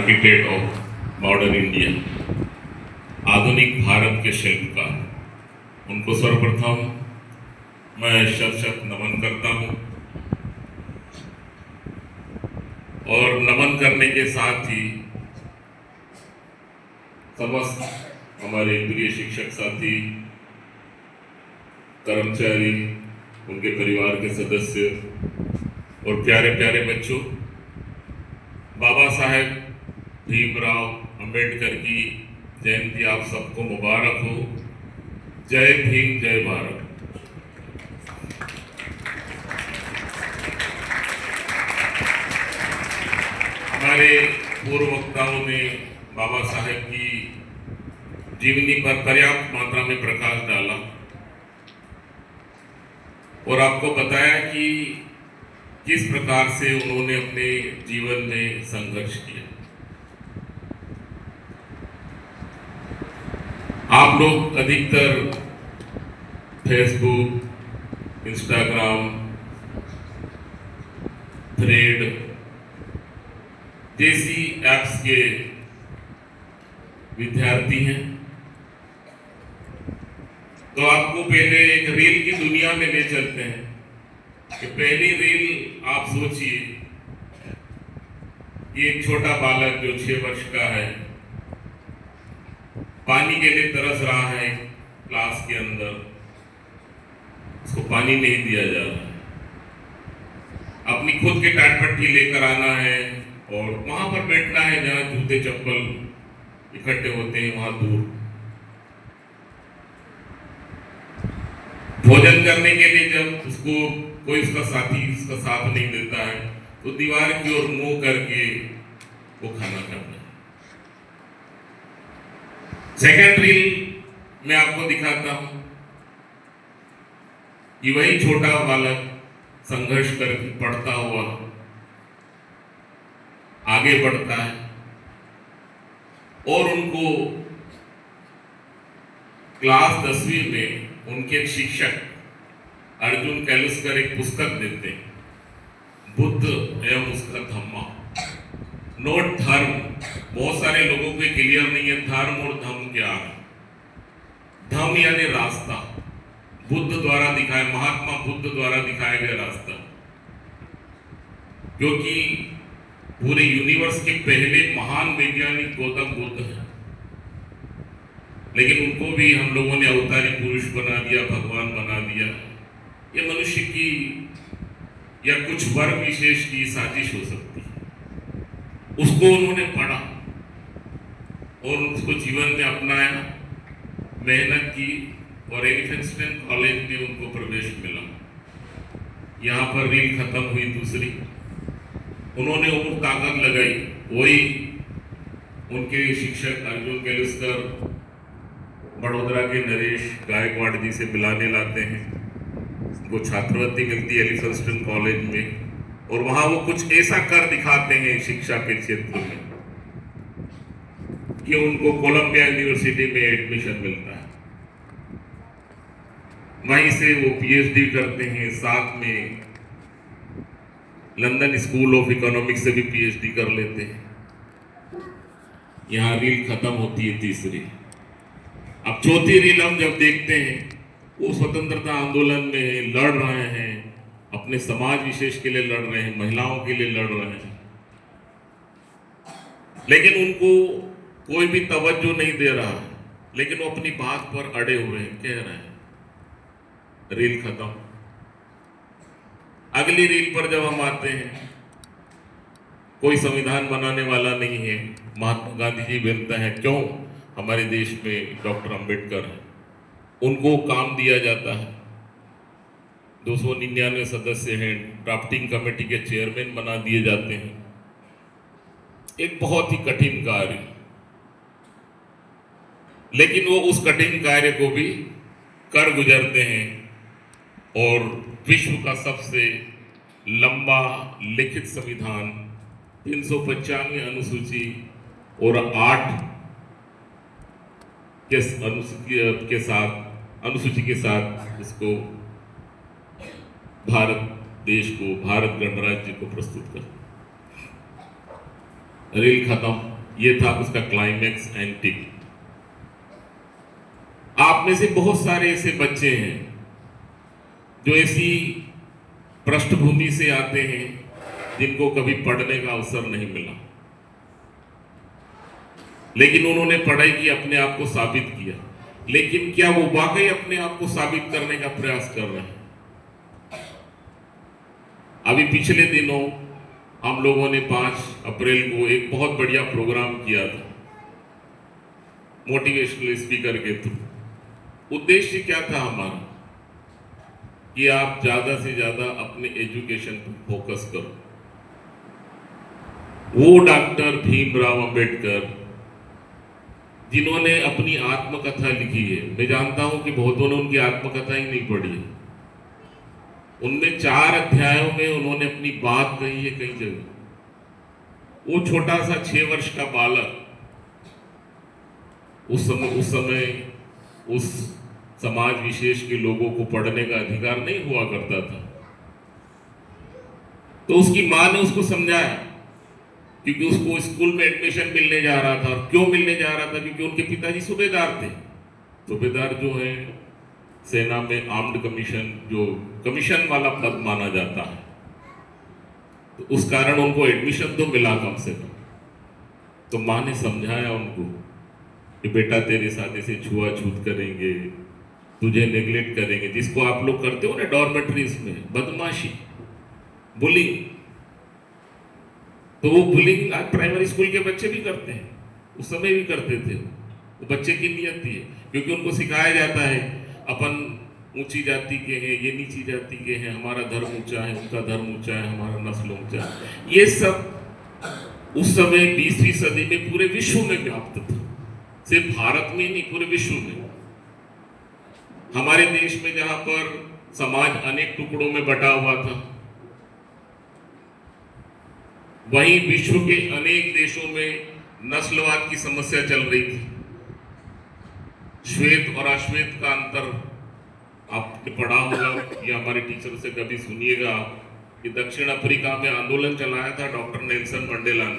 Architect of modern India, आधुनिक भारत के शिल्पकार, उनको सर्वप्रथम मैं शत शत नमन करता हूं। और नमन करने के साथ ही समस्त हमारे प्रिय शिक्षक साथी, कर्मचारी, उनके परिवार के सदस्य और प्यारे प्यारे बच्चों, बाबा साहेब भीमराव अंबेडकर की जयंती आप सबको मुबारक हो। जय भीम, जय भारत। हमारे पूर्व वक्ताओं ने बाबा साहेब की जीवनी पर पर्याप्त मात्रा में प्रकाश डाला और आपको बताया कि किस प्रकार से उन्होंने अपने जीवन में संघर्ष किया। आप लोग अधिकतर फेसबुक, इंस्टाग्राम, थ्रेड जैसी ऐप्स के विद्यार्थी हैं, तो आपको पहले एक रील की दुनिया में ले चलते हैं कि पहली रील आप सोचिए कि एक छोटा बालक जो 6 वर्ष का है, पानी के लिए तरस रहा है, क्लास के अंदर उसको पानी नहीं दिया जा रहा है, अपनी खुद के टाटपट्टी लेकर आना है और वहां पर बैठना है जहां जूते चप्पल इकट्ठे होते हैं, वहां दूर। भोजन करने के लिए जब उसको कोई उसका साथी उसका साथ नहीं देता है, तो दीवार की ओर मुंह करके वो खाना खाता है। सेकेंड रील मैं आपको दिखाता हूं कि वही छोटा बालक संघर्ष करके पढ़ता हुआ आगे बढ़ता है और उनको क्लास 10वीं में उनके शिक्षक अर्जुन कैलुस्कर एक पुस्तक देते हैं, बुद्ध एवं उसका धम्मा। नोट धर्म, बहुत सारे लोगों को क्लियर नहीं है धर्म और धम्म क्या है। धम्म यानी रास्ता, बुद्ध द्वारा दिखाया, महात्मा बुद्ध द्वारा दिखाया गया रास्ता, क्योंकि पूरे यूनिवर्स के पहले महान वैज्ञानिक गौतम बुद्ध है, लेकिन उनको भी हम लोगों ने अवतारी पुरुष बना दिया, भगवान बना दिया। ये मनुष्य की या कुछ वर्ग विशेष की साजिश हो सकती है। उसको उन्होंने पढ़ा और उसको जीवन में अपनाया, मेहनत की और एलिफिंस्टन कॉलेज में उनको प्रवेश मिला। यहाँ पर रील खत्म हुई दूसरी, उन्होंने वो ताकत लगाई, वही उनके शिक्षक अर्जुन कैलुस्कर बड़ोदरा के नरेश गायकवाड़ जी से मिलाने लाते हैं। वो छात्रवृत्ति मिलती है एलिफिंस्टन कॉलेज में और वहां वो कुछ ऐसा कर दिखाते हैं शिक्षा के क्षेत्र में कि उनको कोलंबिया यूनिवर्सिटी में एडमिशन मिलता है। वहीं से वो पीएचडी करते हैं, साथ में लंदन स्कूल ऑफ इकोनॉमिक्स से भी पीएचडी कर लेते हैं। यहाँ रील खत्म होती है तीसरी। अब चौथी रील हम जब देखते हैं, वो स्वतंत्रता आंदोलन में लड़ रहे हैं, अपने समाज विशेष के लिए लड़ रहे हैं, महिलाओं के लिए लड़ रहे हैं, लेकिन उनको कोई भी तवज्जो नहीं दे रहा है, लेकिन वो अपनी बात पर अड़े हुए हैं, कह रहे हैं। रील खत्म। अगली रील पर जब हम आते हैं, कोई संविधान बनाने वाला नहीं है, महात्मा गांधी जी बनता है। क्यों? हमारे देश में डॉक्टर अंबेडकर है, उनको काम दिया जाता है। 299 सदस्य हैं, ड्राफ्टिंग कमेटी के चेयरमैन बना दिए जाते हैं। एक बहुत ही कठिन कार्य, लेकिन वो उस कठिन कार्य को भी कर गुजरते हैं और विश्व का सबसे लंबा लिखित संविधान 395 अनुसूची और 8 अनुसूची के साथ इसको भारत देश को, भारत गणराज्य को प्रस्तुत कर। रील खत्म। ये था उसका क्लाइमेक्स एंटिक। आप में से बहुत सारे ऐसे बच्चे हैं जो ऐसी पृष्ठभूमि से आते हैं जिनको कभी पढ़ने का अवसर नहीं मिला, लेकिन उन्होंने पढ़ाई की, अपने आप को साबित किया। लेकिन क्या वो वाकई अपने आप को साबित करने का प्रयास कर रहे हैं? अभी पिछले दिनों हम लोगों ने 5 अप्रैल को एक बहुत बढ़िया प्रोग्राम किया था मोटिवेशनल स्पीकर के थ्रू। उद्देश्य क्या था हमारा कि आप ज्यादा से ज्यादा अपने एजुकेशन पर फोकस करो। वो डॉक्टर भीमराव अंबेडकर जिन्होंने अपनी आत्मकथा लिखी है, मैं जानता हूं कि बहुतों ने उनकी आत्मकथा ही नहीं पढ़ी है। उनमें 4 अध्यायों में उन्होंने अपनी बात कही है कई जगह। वो छोटा सा 6 वर्ष का बालक, उस समय उस समाज विशेष के लोगों को पढ़ने का अधिकार नहीं हुआ करता था, तो उसकी मां ने उसको समझाया, क्योंकि उसको स्कूल में एडमिशन मिलने जा रहा था। और क्यों मिलने जा रहा था? क्योंकि उनके पिताजी सूबेदार थे। सूबेदार जो है सेना में आर्म्ड कमीशन, जो कमीशन वाला पद माना जाता है, तो उस कारण उनको एडमिशन तो मिला कम से कम। तो मां ने समझाया उनको कि बेटा तेरे साथ ऐसे छुआछूत करेंगे, तुझे नेग्लेक्ट करेंगे, जिसको आप लोग करते हो ना डॉर्मेट्रीज में, बदमाशी, बुलिंग। तो वो बुलिंग आज प्राइमरी स्कूल के बच्चे भी करते हैं, उस समय भी करते थे। वो बच्चे की नियत थी, क्योंकि उनको सिखाया जाता है अपन ऊंची जाति के हैं, ये नीची जाति के हैं, हमारा धर्म ऊंचा है, उनका धर्म ऊंचा है, हमारा नस्ल ऊंचा है। ये सब उस समय 20वीं सदी में पूरे विश्व में व्याप्त था, सिर्फ भारत में नहीं, पूरे विश्व में। हमारे देश में जहां पर समाज अनेक टुकड़ों में बटा हुआ था, वहीं विश्व के अनेक देशों में नस्लवाद की समस्या चल रही थी। श्वेत और अश्वेत का अंतर आपने पढ़ा होगा, या हमारे टीचर से कभी सुनिएगा कि दक्षिण अफ्रीका में आंदोलन चलाया था डॉक्टर नेल्सन मंडेला ने।